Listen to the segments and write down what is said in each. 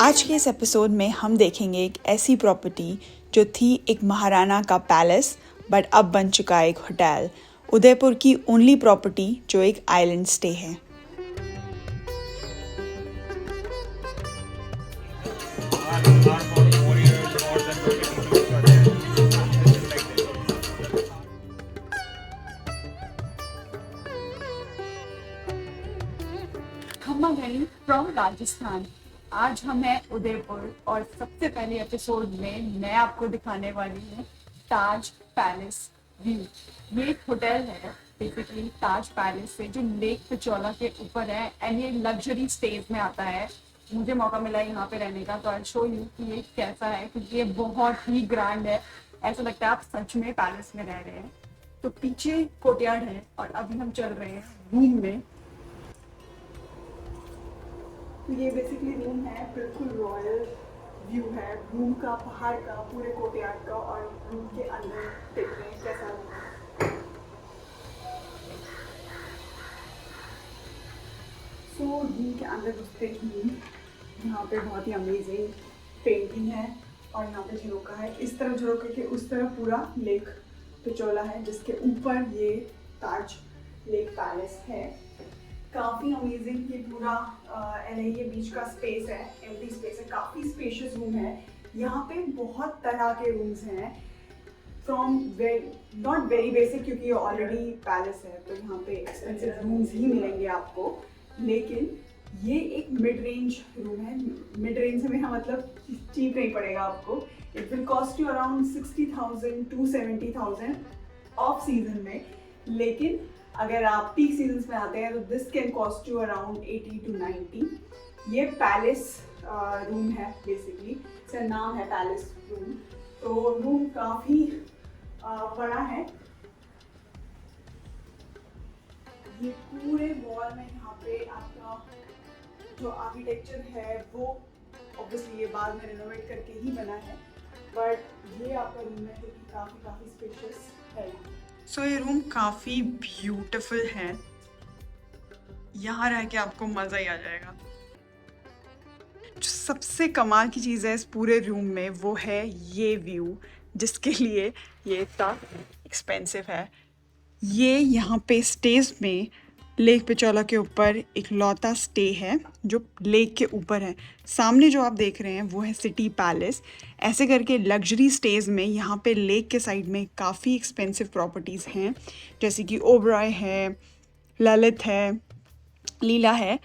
आज के इस एपिसोड में हम देखेंगे एक ऐसी प्रॉपर्टी जो थी एक महाराणा का पैलेस बट अब बन चुका है एक होटल। उदयपुर की ओनली प्रॉपर्टी जो एक आइलैंड स्टे है। खम्मा वैली फ्रॉम राजस्थान। आज हम हैं उदयपुर और सबसे पहले एपिसोड में मैं आपको दिखाने वाली हूँ ताज पैलेस व्यू। ये एक होटल है बेसिकली ताज पैलेस से जो लेक पिचौला के ऊपर है एंड ये लग्जरी स्टेज में आता है। मुझे मौका मिला यहाँ पे रहने का तो आई शो यू कि ये कैसा है क्योंकि ये बहुत ही ग्रैंड है। ऐसा लगता है आप सच में पैलेस में रह रहे हैं। तो पीछे कोर्टयार्ड है और अभी हम चल रहे हैं रूम में। ये बेसिकली रूम है, बिल्कुल रॉयल व्यू है रूम का, बाहर का, पूरे कोर्टयार्ड का और रूम के अंदर देखते हैं कैसा रूम है। सो रूम के अंदर घुसते ही यहाँ पे बहुत ही अमेजिंग पेंटिंग है और यहाँ पे झरोका है। इस तरफ झरोके के उस तरफ पूरा लेक पिचौला है जिसके ऊपर ये ताज लेक पैलेस है। काफ़ी अमेजिंग ये पूरा एलए के बीच का स्पेस है, एम्प्टी स्पेस है, काफ़ी स्पेशियस रूम है। यहाँ पे बहुत तरह के रूम्स हैं फ्रॉम नॉट वेरी बेसिक क्योंकि ये ऑलरेडी पैलेस है तो यहाँ पे एक्सपेंसिव रूम्स ही मिलेंगे आपको, लेकिन ये एक मिड रेंज रूम है। मिड रेंज में मतलब चीप नहीं पड़ेगा आपको। It will cost you around 60,000 to 70,000 off season में, लेकिन अगर आप पीक सीजन्स में आते हैं तो this can cost you around 80 to 90। ये पैलेस रूम है बेसिकली, इसका नाम है पैलेस रूम। तो रूम काफ़ी बड़ा है। ये पूरे वॉल में यहाँ पे आपका जो आर्किटेक्चर है वो ऑब्वियसली ये बाद में रिनोवेट करके ही बना है, बट ये आपका रूम है जो कि काफ़ी स्पेशियस है। सो ये रूम काफ़ी ब्यूटीफुल है, यहाँ रह के आपको मज़ा ही आ जाएगा। जो सबसे कमाल की चीज़ है इस पूरे रूम में वो है ये व्यू, जिसके लिए ये इतना एक्सपेंसिव है। ये यहाँ पे स्टेज में लेक पिचौला के ऊपर एक लौता स्टे है जो लेक के ऊपर है। सामने जो आप देख रहे हैं वो है सिटी पैलेस। ऐसे करके लग्जरी स्टेज में यहाँ पे लेक के साइड में काफ़ी एक्सपेंसिव प्रॉपर्टीज़ हैं, जैसे कि ओबरॉय है, ललित है, लीला है।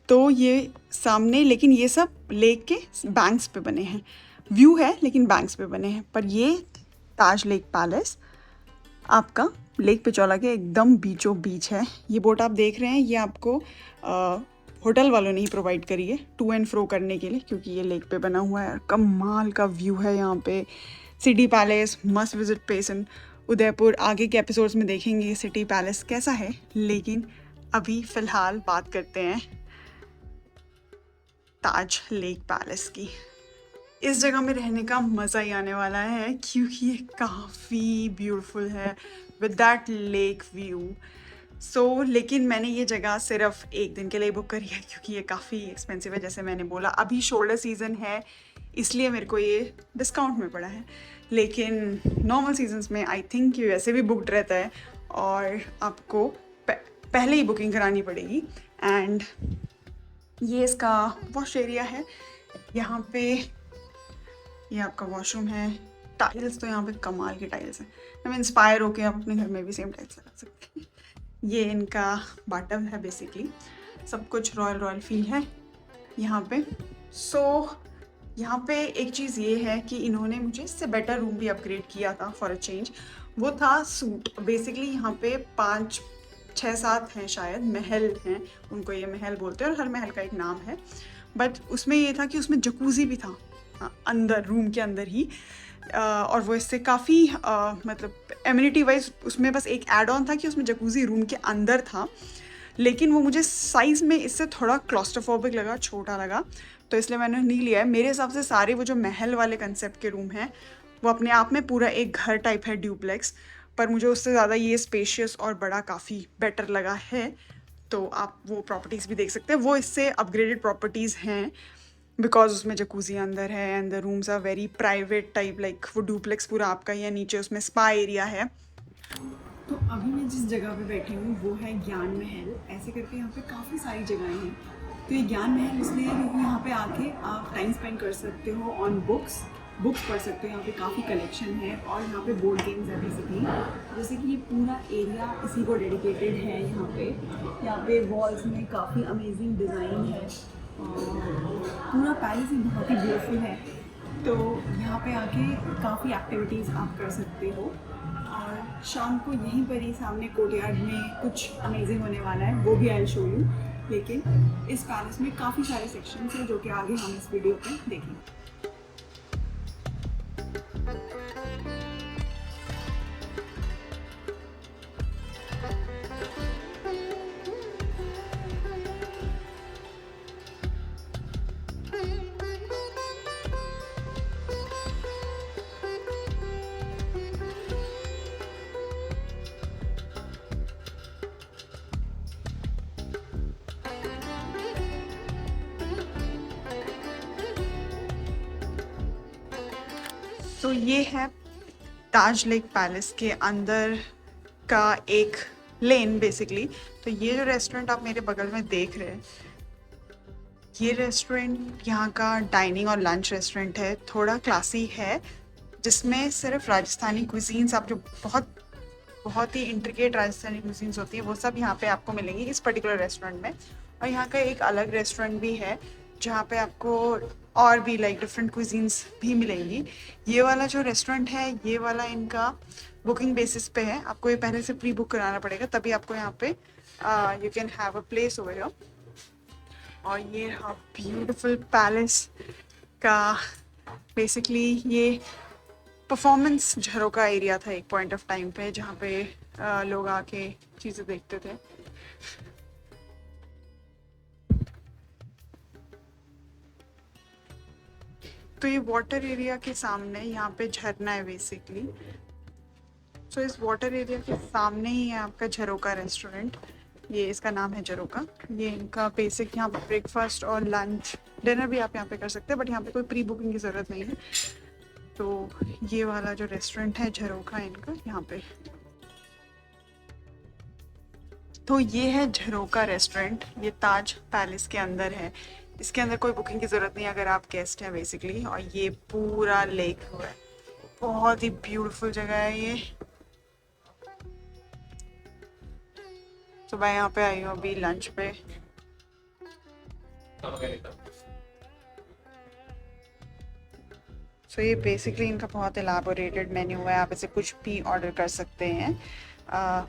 तो ये सामने, लेकिन ये सब लेक के बैंक्स पे बने हैं। व्यू है लेकिन बैंक्स पे बने हैं। पर ये ताज लेक पैलेस आपका लेक पिचौला के एकदम बीचों बीच है। ये बोट आप देख रहे हैं ये आपको होटल वालों ने ही प्रोवाइड करी है टू एंड फ्रो करने के लिए, क्योंकि ये लेक पे बना हुआ है। कमाल का व्यू है यहाँ पे। City palace must visit place in Udaipur. आगे के एपिसोड्स में देखेंगे सिटी पैलेस कैसा है, लेकिन अभी फ़िलहाल बात करते हैं ताज लेक पैलेस की। इस जगह में रहने का मज़ा ही आने वाला है क्योंकि ये काफ़ी ब्यूटीफुल है विद दैट लेक व्यू। सो लेकिन मैंने ये जगह सिर्फ एक दिन के लिए बुक करी है क्योंकि ये काफ़ी एक्सपेंसिव है। जैसे मैंने बोला अभी शोल्डर सीज़न है इसलिए मेरे को ये डिस्काउंट में पड़ा है, लेकिन नॉर्मल सीजन्स में आई थिंक ये वैसे भी बुकड रहता है और आपको पहले ही बुकिंग करानी पड़ेगी। एंड ये इसका वॉश एरिया है। यहाँ पे ये आपका वॉशरूम है। टाइल्स तो यहाँ पे कमाल की टाइल्स हैं। हम इंस्पायर होके आप अपने घर में भी सेम टाइल्स लगा सकते हैं। ये इनका बाटम है बेसिकली। सब कुछ रॉयल फील है यहाँ पे। सो यहाँ पे एक चीज़ ये है कि इन्होंने मुझे इससे बेटर रूम भी अपग्रेड किया था फॉर अ चेंज। वो था सूट। बेसिकली यहाँ पे 5, 6, 7 हैं शायद महल हैं, उनको ये महल बोलते हैं और हर महल का एक नाम है। बट उसमें ये था कि उसमें जकूज़ी भी था अंदर, रूम के अंदर ही। और वो इससे काफ़ी मतलब एमिनिटी वाइज उसमें बस एक ऐड ऑन था कि उसमें जकूज़ी रूम के अंदर था, लेकिन वो मुझे साइज़ में इससे थोड़ा क्लॉस्ट्रोफोबिक लगा, छोटा लगा, तो इसलिए मैंने नहीं लिया है। मेरे हिसाब से सारे वो जो महल वाले कंसेप्ट के रूम हैं वो अपने आप में पूरा एक घर टाइप है, ड्यूप्लेक्स, पर मुझे उससे ज़्यादा ये स्पेशियस और बड़ा काफ़ी बेटर लगा है। तो आप वो प्रॉपर्टीज़ भी देख सकते हैं, वो इससे अपग्रेडेड प्रॉपर्टीज़ हैं। बिकॉज उसमें जकूजी अंदर है and the rooms are very private type, like वो डुप्लेक्स पूरा आपका ही है, नीचे उसमें स्पा एरिया है। तो अभी मैं जिस जगह पे बैठी हूँ वो है ज्ञान महल। ऐसे करके यहाँ पे काफ़ी सारी जगहें हैं। तो ये ज्ञान महल इसलिए है क्योंकि यहाँ पे आके आप टाइम स्पेंड कर सकते हो ऑन बुक्स पढ़ सकते हो। यहाँ पे काफ़ी कलेक्शन है और यहाँ पे बोर्ड गेम्स है बेसिकली। जैसे कि ये पूरा एरिया इसी को डेडिकेटेड है। यहाँ पे वॉल्स में काफ़ी अमेजिंग डिज़ाइन है और पूरा पैलेस ही बहुत ही ब्यूटीफुल है। तो यहाँ पे आके काफ़ी एक्टिविटीज़ आप कर सकते हो और शाम को यहीं पर ही सामने कोर्टयार्ड में कुछ अमेजिंग होने वाला है, वो भी आई शो यू। लेकिन इस पैलेस में काफ़ी सारे सेक्शंस हैं जो कि आगे हम इस वीडियो पे देखेंगे। तो ये है ताज लेक पैलेस के अंदर का एक लेन बेसिकली। तो ये जो रेस्टोरेंट आप मेरे बगल में देख रहे हैं, ये रेस्टोरेंट यहाँ का डाइनिंग और लंच रेस्टोरेंट है, थोड़ा क्लासी है, जिसमें सिर्फ राजस्थानी क्विजीन्स आप जो बहुत ही इंट्रिकेट राजस्थानी क्विजीन्स होती है वो सब यहाँ पे आपको मिलेंगी इस पर्टिकुलर रेस्टोरेंट में। और यहाँ का एक अलग रेस्टोरेंट भी है जहाँ पे आपको और भी लाइक डिफरेंट क्विजीन्स भी मिलेंगी। ये वाला जो रेस्टोरेंट है ये वाला इनका बुकिंग बेसिस पे है, आपको ये पहले से प्री बुक कराना पड़ेगा तभी आपको यहाँ पे you can have a place over here. और ये रहा ब्यूटीफुल पैलेस का बेसिकली ये परफॉर्मेंस झरोका एरिया था एक पॉइंट ऑफ टाइम पे, जहाँ पे लोग आके चीज़ें देखते थे। तो ये वाटर एरिया के सामने यहाँ पे झरना है बेसिकली। सो इस वाटर एरिया के सामने ही है आपका झरोका रेस्टोरेंट, ये इसका नाम है झरोका। ये इनका बेसिक यहाँ पे ब्रेकफास्ट और लंच डिनर भी आप यहाँ पे कर सकते हैं, बट यहाँ पे कोई प्री बुकिंग की ज़रूरत नहीं है। तो ये वाला जो रेस्टोरेंट है झरोका इनका यहाँ पे, तो ये है झरोका रेस्टोरेंट, ये ताज पैलेस के अंदर है। इसके अंदर कोई बुकिंग की ज़रूरत नहीं अगर आप गेस्ट हैं बेसिकली। और ये पूरा लेक हुआ है, बहुत ही ब्यूटीफुल जगह है ये। तो मैं यहाँ पे आई हूँ अभी लंच पे। सो ये बेसिकली इनका बहुत एलाबोरेटेड मेन्यू है, आप इसे कुछ भी ऑर्डर कर सकते हैं।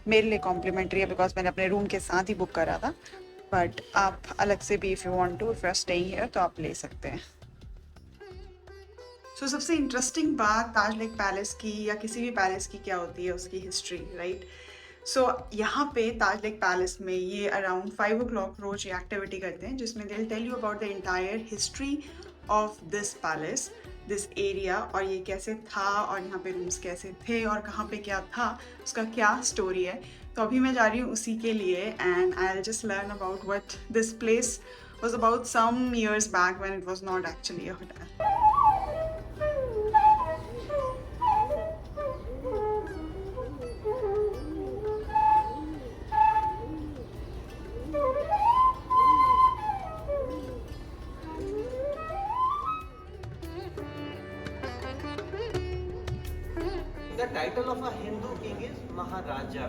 मेरे लिए कॉम्प्लीमेंट्री है बिकॉज मैंने अपने रूम के साथ ही बुक करा था, बट आप अलग से भी if you want to, if you are staying here तो आप ले सकते हैं। सो सबसे इंटरेस्टिंग बात ताज लेक पैलेस की या किसी भी पैलेस की क्या होती है, उसकी हिस्ट्री, राइट। सो यहाँ पे ताज लेक पैलेस में ये अराउंड 5 o'clock रोज ये एक्टिविटी करते हैं जिसमें they will tell you about the entire history of this palace, this area, और ये कैसे था और यहाँ पे रूम्स कैसे थे और कहाँ पे क्या था, उसका क्या स्टोरी है। तो अभी मैं जा रही हूँ उसी के लिए and I will just learn about what this place was about some years back when it was not actually a hotel. The title of a Hindu king is Maharaja.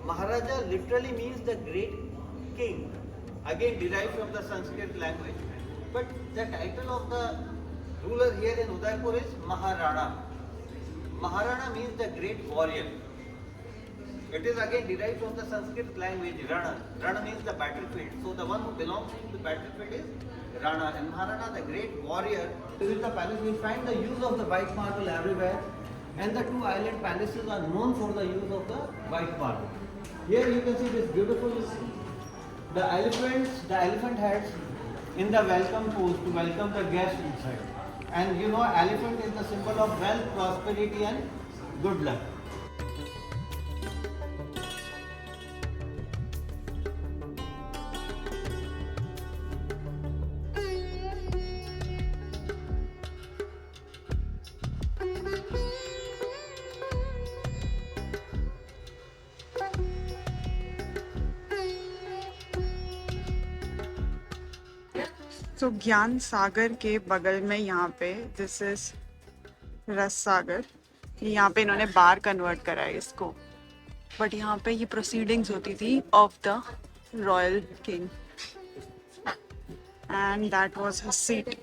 Maharaja literally means the great king, again derived from the Sanskrit language. But the title of the ruler here in Udaipur is Maharana. Maharana means the great warrior. It is again derived from the Sanskrit language Rana. Rana means the battlefield. So the one who belongs to the battlefield is Rana. And Maharana, the great warrior. This is the palace. We find the use of the white marble everywhere. And the two island palaces are known for the use of the white marble. Here you can see this beautiful, the elephant heads in the welcome pose to welcome the guests inside. And you know, elephant is the symbol of wealth, prosperity and good luck. तो ज्ञान सागर के बगल में यहाँ पे this is रस सागर, यहाँ पे इन्होंने बार कन्वर्ट करा है इसको, बट यहाँ पे ये प्रोसीडिंग्स होती थी of the royal king and that was his seat.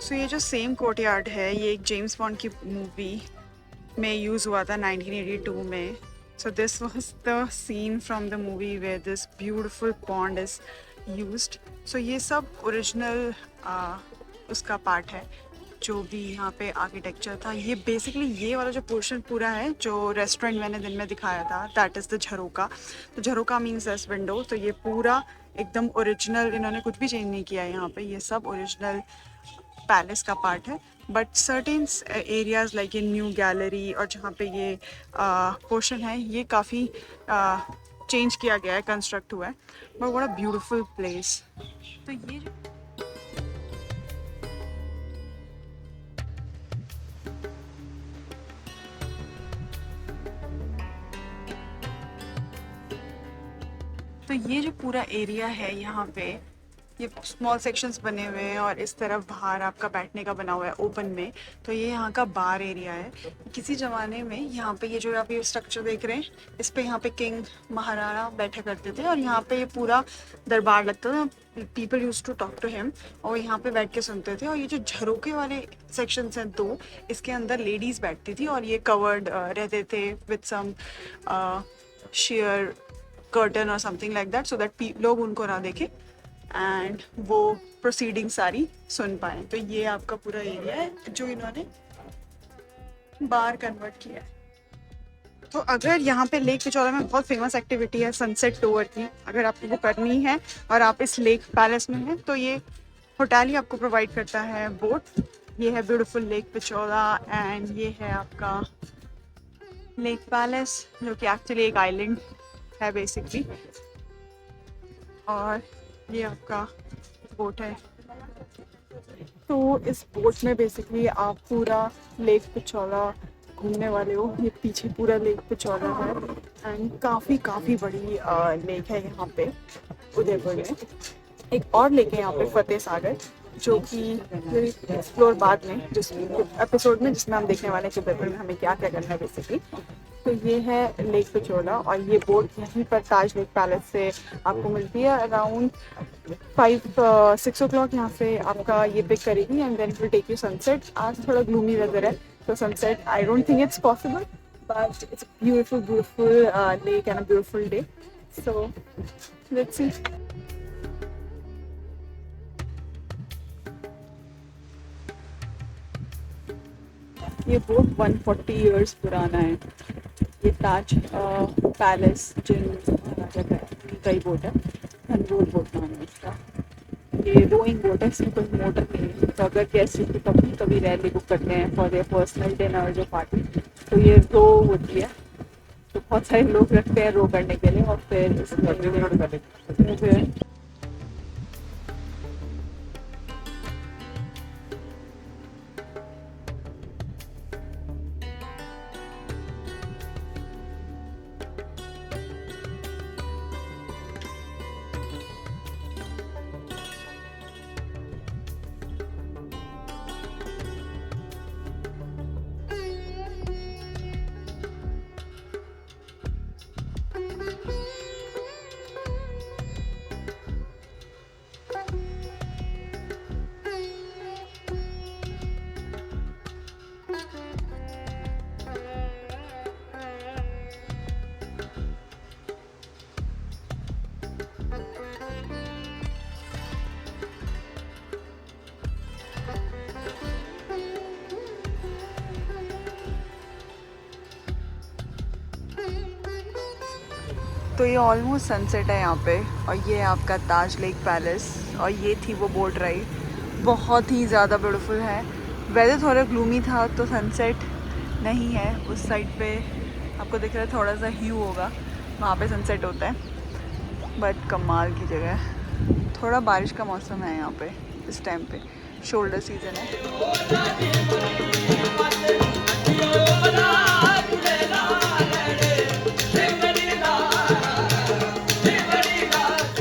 So ये जो सेम कोर्टयार्ड है ये एक जेम्स बॉन्ड की मूवी में यूज़ हुआ था 1982 में। So this was the scene from the movie where this beautiful pond is used. So ये सब ओरिजिनल उसका पार्ट है जो भी यहाँ पे आर्किटेक्चर था। ये बेसिकली ये वाला जो पोर्शन पूरा है जो रेस्टोरेंट मैंने दिन में दिखाया था दैट इज़ द झरोका। तो झरोका मीन्स दिस विंडो। तो ये पूरा एकदम ओरिजिनल, इन्होंने कुछ भी चेंज नहीं किया है यहाँ पे, ये सब ओरिजिनल पैलेस का पार्ट है। But certain areas like in new gallery और जहाँ पे ये पोर्शन है ये काफ़ी चेंज किया गया है, कंस्ट्रक्ट हुआ है, but what a beautiful place. तो ये जो पूरा एरिया है यहाँ पे ये स्मॉल सेक्शंस बने हुए हैं और इस तरफ बाहर आपका बैठने का बना हुआ है ओपन में। तो ये यहाँ का बार एरिया है। किसी ज़माने में यहाँ पे ये जो आप ये स्ट्रक्चर देख रहे हैं इस पे यहाँ पे किंग महाराणा बैठा करते थे और यहाँ पे ये पूरा दरबार लगता था। People use to talk to him और यहाँ पे बैठ के सुनते थे। और ये जो झरोके वाले सेक्शंस हैं दो, इसके अंदर लेडीज़ बैठती थी और ये कवर्ड रहते थे विद सम शेयर कर्टन और something like that, so that लोग उनको ना देखें एंड वो प्रोसीडिंग सारी सुन पाए। तो ये आपका पूरा एरिया है जो इन्होंने बार कन्वर्ट किया है। तो अगर यहाँ पे लेक पिचौरा में बहुत फेमस एक्टिविटी है सनसेट टूर की, अगर आपको वो करनी है और आप इस लेक पैलेस में हैं तो ये होटल ही आपको प्रोवाइड करता है बोट। ये है ब्यूटीफुल लेक पिचौरा एंड ये है आपका लेक पैलेस जो कि एक्चुअली एक आइलैंड है बेसिकली, और ये आपका बोट है। तो इस बोट में बेसिकली आप पूरा लेक पिचौरा घूमने वाले हो। ये पीछे पूरा लेक पिचौरा है एंड काफ़ी बड़ी लेक है यहाँ पे उदयपुर में। एक और लेक है यहाँ पे फतेह सागर जो कि एक्सप्लोर बाद में जिस एपिसोड में जिसमें हम देखने वाले हैं कि उदयपुर में हमें क्या क्या करना है बेसिकली। तो ये है लेक पिचौरा और ये बोट यहीं पर ताज लेक पैलेस से आपको मिलती है। अराउंड 5-6 o'clock यहाँ से आपका ये पिक करेगी and then it will take you sunset. आज थोड़ा ग्लूमी वेदर है तो sunset I don't think it's possible, but it's beautiful lake and a beautiful day, so let's see. ये बोट 140 इयर्स पुराना है। ये ताज पैलेस जिन महाराजा का ही बोट है, धनगोल बोट नाम है इसका। ये रोइंग बोट है, इसमें कोई मोटर नहीं है। तो अगर गेस्ट कभी रैली बुक करते हैं फॉर देयर पर्सनल डिनर जो पार्टी, तो ये रो होती है। तो बहुत सारे लोग रखते हैं रो करने के लिए और फिर तो ये ऑलमोस्ट सनसेट है यहाँ पे और ये है आपका ताज लेक पैलेस और ये थी वो बोट राइड बहुत ही ज़्यादा ब्यूटीफुल है। वेदर थोड़ा ग्लूमी था तो सनसेट नहीं है उस साइड पे, आपको दिख रहा है थोड़ा सा ह्यू होगा, वहाँ पे सनसेट होता है। बट कमाल की जगह है। थोड़ा बारिश का मौसम है यहाँ पे इस टाइम पे, शोल्डर सीजन है।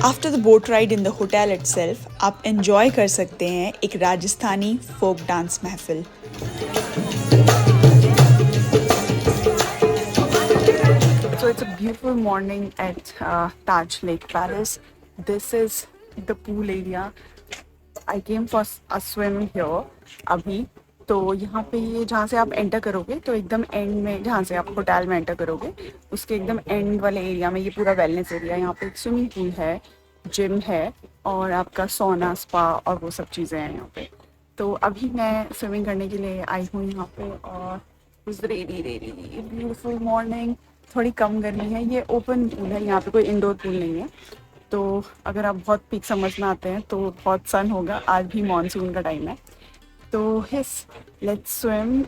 After the boat ride in the hotel itself आप एंजॉय कर सकते हैं एक राजस्थानी फोक डांस महफिल। So it's a beautiful morning at Taj Lake Palace. This is the pool area. I came for a swim here अभी। तो यहाँ पे ये जहाँ से आप एंटर करोगे तो एकदम एंड में, जहाँ से आप होटल में एंटर करोगे उसके एकदम एंड वाले एरिया में ये पूरा वेलनेस एरिया, यहाँ पे एक स्विमिंग पूल है, जिम है और आपका सोना स्पा और वो सब चीज़ें हैं यहाँ पे। तो अभी मैं स्विमिंग करने के लिए आई हूँ यहाँ पे और इट्स रेडी ब्यूटीफुल मॉर्निंग। थोड़ी कम गर्मी है, ये ओपन पूल है, यहाँ पे कोई इंडोर पूल नहीं है। तो अगर आप बहुत पीक समर्स में आते हैं तो बहुत सन होगा, आज भी मॉनसून का टाइम है। तो yes, let's swim.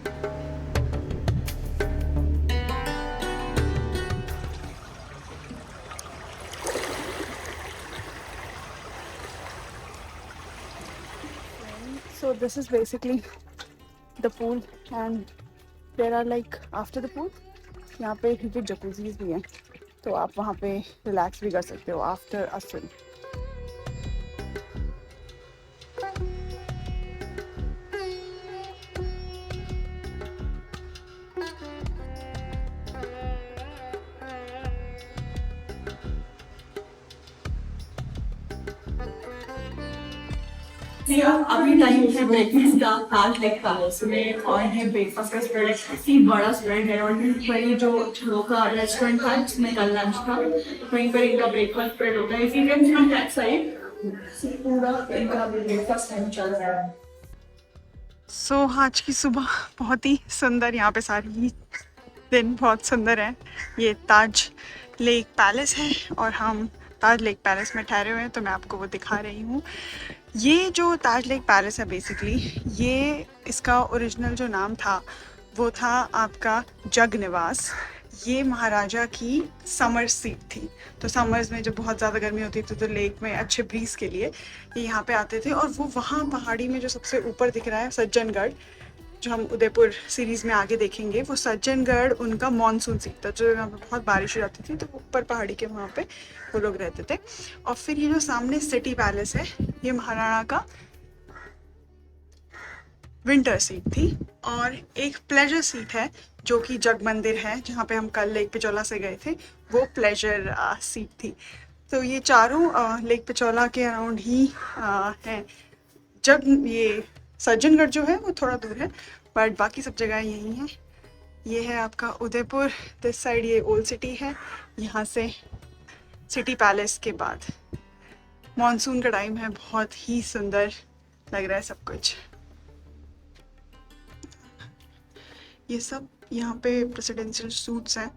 So this is basically the pool and there are like after the pool यहाँ पे heated jacuzzis भी हैं, तो आप वहाँ पे रिलैक्स भी कर सकते हो आफ्टर अ स्विम। अभी टाइम है ब्रेकफास्ट का ताज लेक पैलेस में और ये ब्रेकफास्ट का स्प्रेड काफी बड़ा स्प्रेड है और ये जो झरोका रेस्टोरेंट था जिसमें कल लंच था वहीं पर इनका ब्रेकफास्ट स्प्रेड होता है। If you can see on that side पूरा इनका ब्रेकफास्ट टाइम चल रहा है। सो आज की सुबह बहुत ही सुंदर, यहाँ पे सारी दिन बहुत सुंदर है। ये ताज लेक पैलेस है और हम ताज लेक पैलेस में ठहरे हुए हैं, तो मैं आपको वो दिखा रही हूँ। ये जो ताज लेक पैलेस है बेसिकली, ये इसका ओरिजिनल जो नाम था वो था आपका जग निवास। ये महाराजा की समर सीट थी, तो समर्स में जब बहुत ज़्यादा गर्मी होती थी तो लेक में अच्छे ब्रीज के लिए ये यहाँ पे आते थे। और वो वहाँ पहाड़ी में जो सबसे ऊपर दिख रहा है सज्जनगढ़, जो हम उदयपुर सीरीज़ में आगे देखेंगे, वो सज्जनगढ़ उनका मॉनसून सीट था। जो यहाँ पे बहुत बारिश हो जाती थी तो ऊपर पहाड़ी के वहाँ पे वो लोग रहते थे। और फिर ये जो सामने सिटी पैलेस है, ये महाराणा का विंटर सीट थी। और एक प्लेजर सीट है जो कि जग मंदिर है, जहाँ पे हम कल लेक पिचौला से गए थे, वो प्लेजर सीट थी। तो ये चारों लेक पिचौला के अराउंड ही हैं। जग ये सज्जनगढ़ जो है वो थोड़ा दूर है, बट बाकी सब जगह यही हैं। ये है आपका उदयपुर, दिस साइड ये ओल्ड सिटी है, यहाँ से सिटी पैलेस के बाद। मॉनसून का टाइम है, बहुत ही सुंदर लग रहा है सब कुछ। ये सब यहाँ पे प्रेसिडेंशियल सूट्स हैं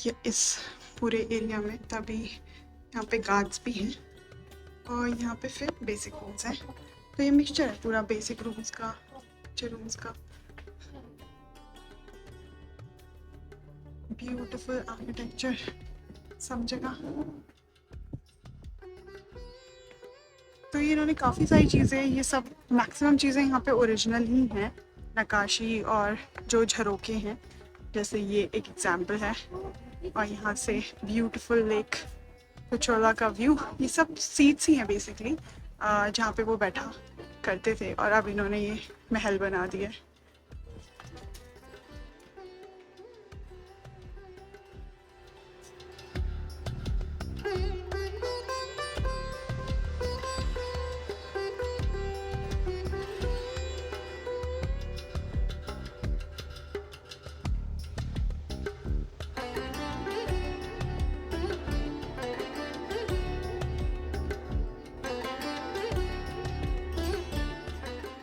ये इस पूरे एरिया में, तभी यहाँ पे गार्ड्स भी हैं और यहाँ पे फिर बेसिक रूम्स हैं। तो ये मिक्सचर है पूरा बेसिक रूम्स का, अच्छे रूम्स का। ब्यूटीफुल आर्किटेक्चर सब जगह। तो ये इन्होंने काफ़ी सारी चीज़ें, ये सब मैक्सिमम चीज़ें यहाँ पे ओरिजिनल ही हैं। नक्काशी और जो झरोके हैं, जैसे ये एक एग्जाम्पल है। और यहाँ से ब्यूटीफुल लेक पिचौला का व्यू। ये सब सीट्स ही हैं बेसिकली, जहाँ पे वो बैठा करते थे और अब इन्होंने ये महल बना दिया।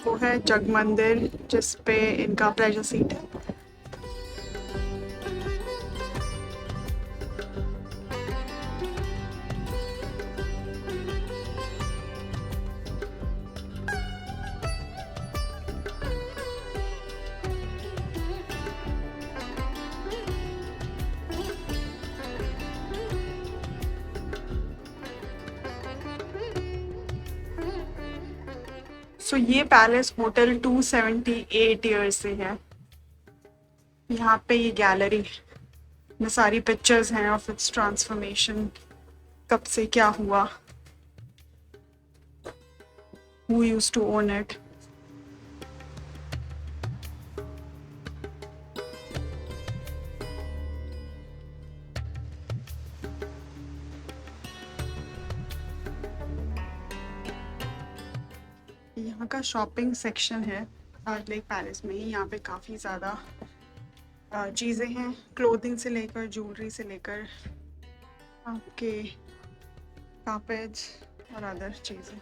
वो है जग मंदिर जिस पे इनका प्लेजर सीट है। सो ये पैलेस होटल 278 ईयर्स से है। यहाँ पे ये गैलरी में सारी पिक्चर्स हैं ऑफ इट्स ट्रांसफॉर्मेशन, कब से क्या हुआ, who used to own it. यहाँ का शॉपिंग सेक्शन है ताज लेक पैलेस में। यहाँ पे काफ़ी ज़्यादा चीज़ें हैं, क्लोथिंग से लेकर ज्वेलरी से लेकर आपके कार्पेट्स और अदर चीज़ें।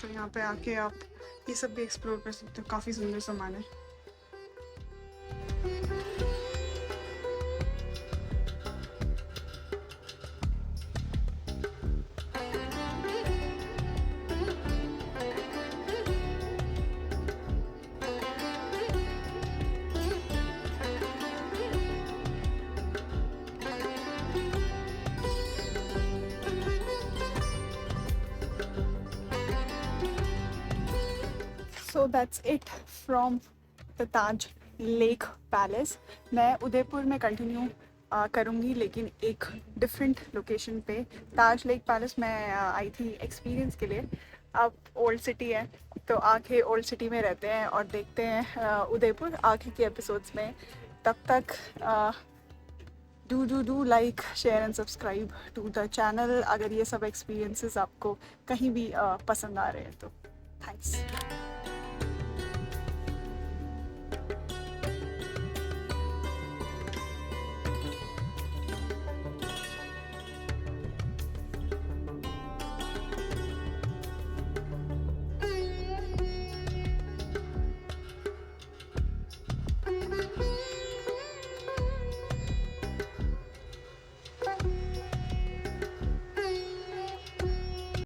तो यहाँ पे आके आप ये सब भी एक्सप्लोर कर सकते हो, काफ़ी सुंदर सामान है। So that's it from the Taj lake palace. मैं उदयपुर में कंटिन्यू करूँगी, लेकिन एक डिफरेंट लोकेशन पे। ताज लेक पैलेस मैं आई थी एक्सपीरियंस के लिए। अब ओल्ड सिटी है तो आके ओल्ड सिटी में रहते हैं और देखते हैं उदयपुर आगे के एपिसोड्स में। तब तक do like share and subscribe to the channel अगर ये सब एक्सपीरियंसेस आपको कहीं भी पसंद आ रहे हैं तो। थैंक्स।